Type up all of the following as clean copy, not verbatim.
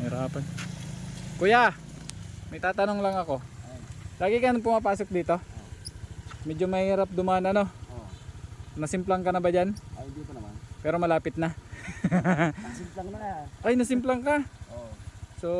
Hirapan. Kuya, may tatanong lang ako. Lagi ka nang pumapasok dito? Medyo mahirap dumaan ano? Oo. Nasimplang ka na ba dyan? Ay, hindi pa naman. Pero malapit na. Nasimplang na yan. Ay, nasimplang ka? Oo. So,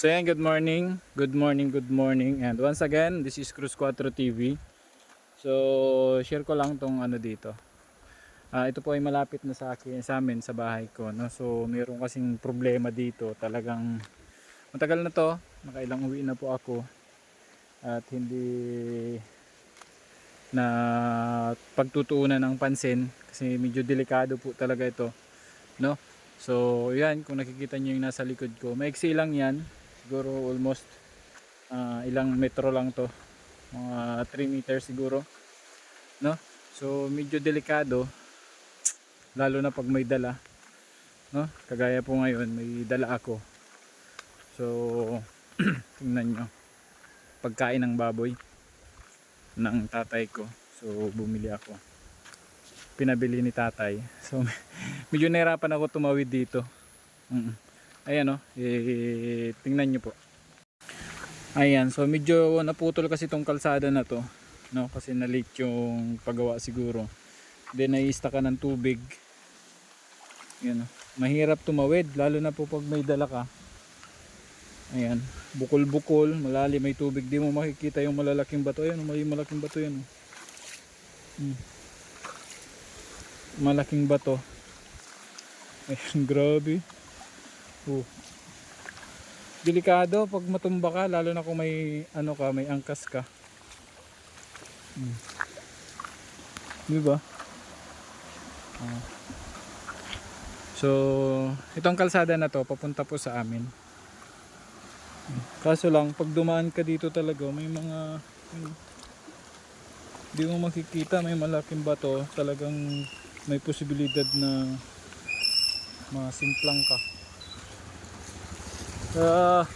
So yan, good morning. Good morning, good morning. And once again, this is Cruz 4 TV. So, share ko lang tong ano dito. Ito po ay malapit na sa akin, sa amin, sa bahay ko, no? So, mayroon kasing problema dito. Talagang matagal na to. Nakailang uwi na po ako. At hindi na pagtutuunan ng pansin kasi medyo delikado po talaga ito, no? So, yan, kung nakikita niyo yung nasa likod ko, maiksi lang yan. Siguro almost ilang metro lang to, mga 3 meters siguro, no? So medyo delikado lalo na pag may dala, no? Kagaya po ngayon may dala ako. So tingnan nyo, pagkain ng baboy ng tatay ko. So bumili ako, pinabili ni tatay. So medyo nahirapan ako tumawid dito. Ayan o, tingnan nyo po. Ayan, so medyo naputol kasi itong kalsada na to, no? Kasi na-late yung paggawa siguro. Then nai-stuck ka ng tubig. Ayan o, mahirap tumawid, lalo na po pag may dala ka. Ayan, bukol-bukol, malalim, may tubig. Di mo makikita yung malalaking bato. Ayan, may malaking bato yan o. Malaking bato. Ayan, grabe. Delikado pag matumba ka, lalo na kung may ano ka, may angkas ka. Diba? So, itong kalsada na to papunta po sa amin. Kaso lang, pag dumaan ka dito talaga, may mga di mo makikita, may malaking bato, talagang may posibilidad na masimplang ka. Diba?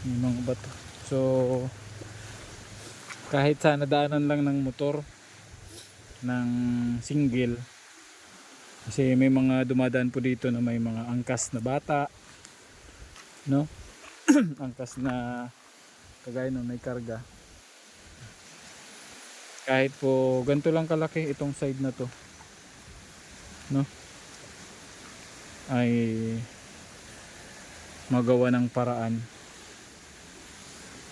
May mga bato. So kahit sana daanan lang ng motor, ng single, kasi may mga dumadaan po dito na may mga angkas na bata, no? Angkas na kagaya nung may karga. Kahit po ganito lang kalaki itong side na to, no, ay magawa ng paraan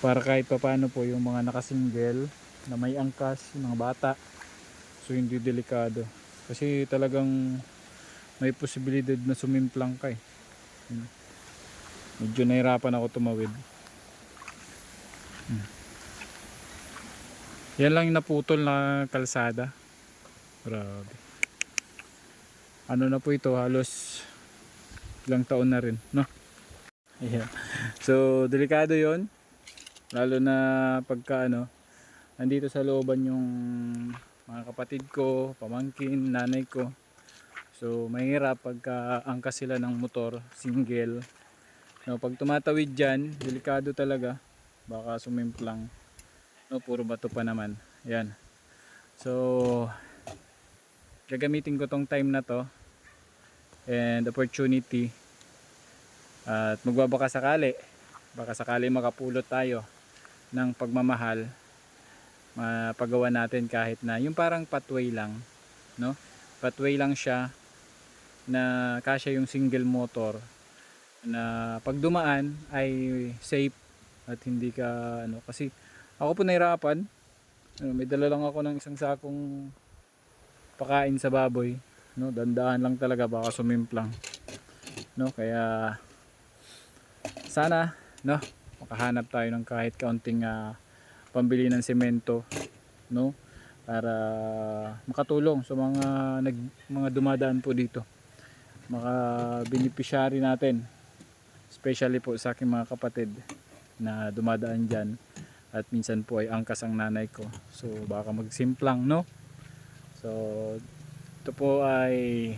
para kahit pa paano po yung mga nakasingle na may angkas, yung mga bata, so hindi delikado. Kasi talagang may posibilidad na sumimplang ka eh. Medyo nahirapan ako tumawid. Yan lang yung naputol na kalsada. Grabe. Ano na po ito, halos ilang taon na rin, no? Ayan. So delikado yon, lalo na pagka ano, nandito sa looban yung mga kapatid ko, pamangkin, nanay ko. So mahirap pagka angkas sila ng motor, single, no? Pag tumatawid dyan, delikado talaga, baka sumimplang. No, puro bato pa naman. Ayan. So gagamitin ko tong time na to and opportunity at magbabaka sakali, baka sakali makapulot tayo ng pagmamahal, mapagawa natin kahit na yung parang pathway lang, no? Pathway lang siya na kasya yung single motor na pag dumaan ay safe at hindi ka ano, kasi ako po nahirapan. May dala lang ako ng isang sakong pakain sa baboy, no? Dandaan lang talaga, baka sumimplang, no? Kaya sana, no, makahanap tayo ng kahit kaunting pambili ng semento, no, para makatulong sa mga dumadaan po dito, mga beneficiary natin, especially po sa aking mga kapatid na dumadaan dyan, at minsan po ay angkas ang nanay ko, so baka magsimplang, no. So ito po ay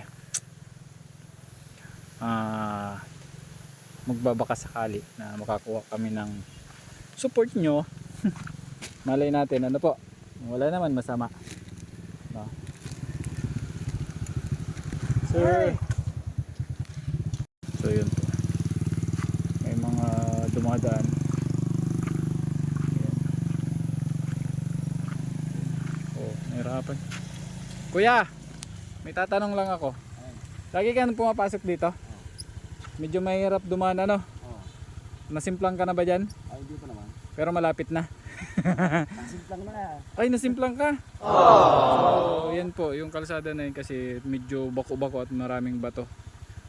magbabaka sakali na makakuha kami ng support nyo. Malay natin, ano po, wala naman masama, no? Sir, so yun po, may mga dumadaan. Ayan. Oh, nahirapan. Kuya, may tatanong lang ako. Lagi ka nang pumapasok dito? Medyo mahirap dumaan, ano? Oo. Nasimplang ka na ba dyan? Ay, hindi pa naman. Pero malapit na. Nasimplang na ah. Ay, nasimplang ka? So, yan po, yung kalsada na yun kasi medyo bako-bako at maraming bato.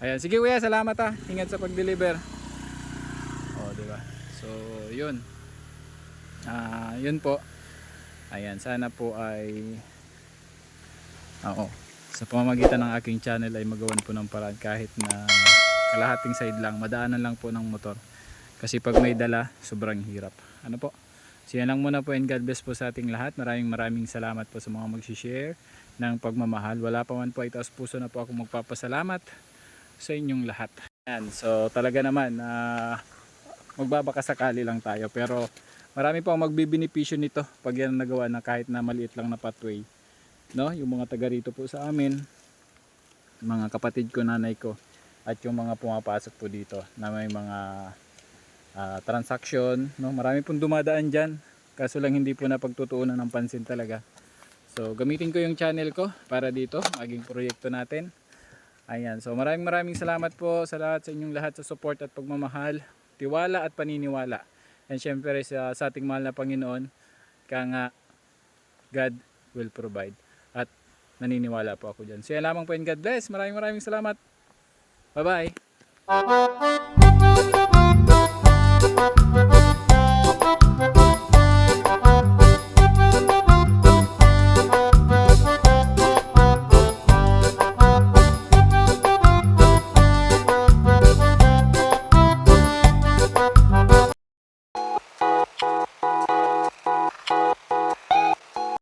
Ayan, sige kuya, salamat ha. Ingat sa pag-deliver. Oh, di ba? So, yun. Yun po. Ayan, sana po ay sa pamamagitan ng aking channel ay magawan po ng paraan kahit na kalahating side lang, madaanan lang po ng motor. Kasi pag may dala, sobrang hirap. Ano po? So yan lang muna po, and God bless po sa ating lahat. Maraming salamat po sa mga mag-share ng pagmamahal. Wala pa man po, itaas puso na po ako magpapasalamat sa inyong lahat. Yan, so talaga naman magbabaka sakali lang tayo, pero marami po ang magbibenepisyo nito pag yan nagawa na kahit na maliit lang na pathway, no? Yung mga taga rito po sa amin, mga kapatid ko, nanay ko, at yung mga pumapasok po dito na may mga transaction, no? Marami pong dumadaan dyan, kaso lang hindi po napagtutuunan ng pansin talaga. So gamitin ko yung channel ko para dito, maging proyekto natin. Ayan, so maraming salamat po sa lahat, sa inyong lahat, sa support at pagmamahal, tiwala at paniniwala. And syempre sa ating mahal na Panginoon, kaya nga God will provide. At naniniwala po ako dyan. So yan lamang po, and God bless. Maraming salamat. Bye bye.